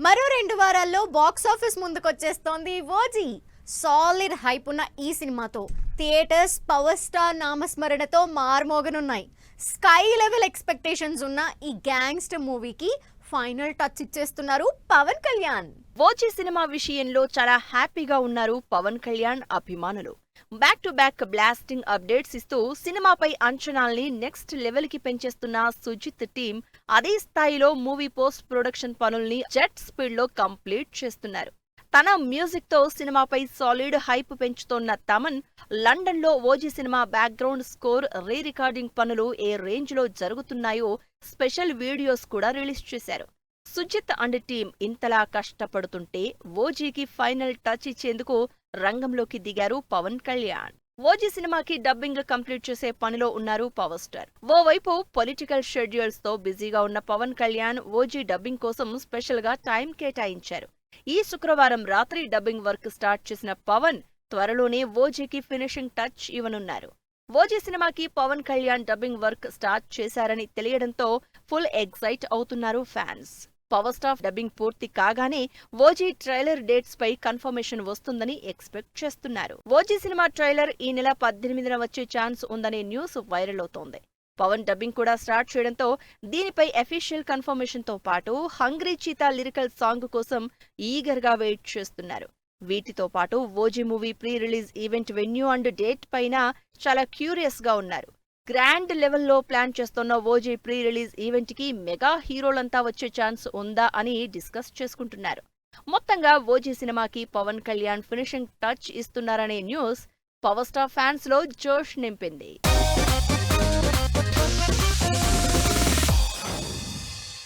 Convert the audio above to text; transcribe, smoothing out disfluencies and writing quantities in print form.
మరో 2 వారాల్లో box office ముందుకొచ్చేస్తోంది ఓజీ. సాలిడ్ హైప్ ఉన్న ఈ సినిమాతో థియేటర్స్ పవర్ స్టార్ నామస్మరణతో మార్మోగనున్నాయి. స్కై లెవెల్ ఎక్స్పెక్టేషన్స్ ఉన్న ఈ గ్యాంగ్స్టర్ మూవీకి ఫైనల్ టచ్ ఇచ్చేస్తున్నారు పవన్ కళ్యాణ్. ఓజీ సినిమా విషయంలో చాలా హ్యాపీగా ఉన్నారు పవన్ కళ్యాణ్ అభిమానులు. Back to back blasting updates ఇస్తూ సినిమాపై అంచనాల్ని నెక్స్ట్ లెవెల్ కి పెంచేస్తున్న సుజిత్ టీం అదే స్థాయిలో మూవీ పోస్ట్ ప్రొడక్షన్ పనుల్ని జెట్ స్పీడ్ లో కంప్లీట్ చేస్తున్నారు. తన మ్యూజిక్ తో సినిమాపై సాలిడ్ హైప్ పెంచుతోన్న తమన్ లండన్ లో OG cinema background score re recording పనులు ఏ రేంజ్ లో జరుగుతున్నాయో స్పెషల్ వీడియోస్ కూడా రిలీజ్ చేశారు. సుజిత్ అండ్ టీం ఇంతలా కష్టపడుతుంటే ఓజీకి ఫైనల్ టచ్ ఇచ్చేందుకు రంగంలోకి దిగారు పవన్ కళ్యాణ్. ఓజీ సినిమాకి డబ్బింగ్ కంప్లీట్ చేసే పనిలో ఉన్నారు పవర్ స్టార్. ఓవైపు పొలిటికల్ షెడ్యూల్స్ తో బిజీగా ఉన్న పవన్ కళ్యాణ్ ఓజీ డబ్బింగ్ కోసం స్పెషల్ గా టైం కేటాయించారు. ఈ శుక్రవారం రాత్రి డబ్బింగ్ వర్క్ స్టార్ట్ చేసిన పవన్ త్వరలోనే ఓజీకి ఫినిషింగ్ టచ్ ఇవ్వనున్నారు. ఓజీ సినిమాకి Pawan Kalyan dubbing work start చేశారని తెలియడంతో ఫుల్ ఎగ్జైట్ అవుతున్నారు ఫ్యాన్స్. పవర్ స్టార్ డబ్బింగ్ పూర్తి కాగానే ఓజీ ట్రైలర్ డేట్స్ పై కన్ఫర్మేషన్ వస్తుందని ఎక్స్పెక్ట్ చేస్తున్నారు. ఓజీ సినిమా ట్రైలర్ ఈ నెల 18న వచ్చే ఛాన్స్ ఉందనే న్యూస్ వైరల్ అవుతోంది. పవన్ డబ్బింగ్ కూడా స్టార్ట్ చేయడంతో దీనిపై అఫీషియల్ కన్ఫర్మేషన్ తో పాటు హంగ్రీ చీతా లిరికల్ సాంగ్ కోసం ఈగర్ గా వెయిట్ చేస్తున్నారు. వీటితో పాటు OG movie pre release event venue and date పైన చాలా క్యూరియస్ గా ఉన్నారు. గ్రాండ్ లెవెల్లో ప్లాన్ చేస్తున్న ఓజీ ప్రీ రిలీజ్ ఈవెంట్ కి మెగా హీరోలంతా వచ్చే ఛాన్స్ ఉందా అని డిస్కస్ చేసుకుంటున్నారు. మొత్తంగా ఓజీ సినిమాకి పవన్ కళ్యాణ్ ఫినిషింగ్ టచ్ ఇస్తున్నారనే న్యూస్ పవర్ స్టార్ ఫ్యాన్స్ లో జోష్ నింపింది.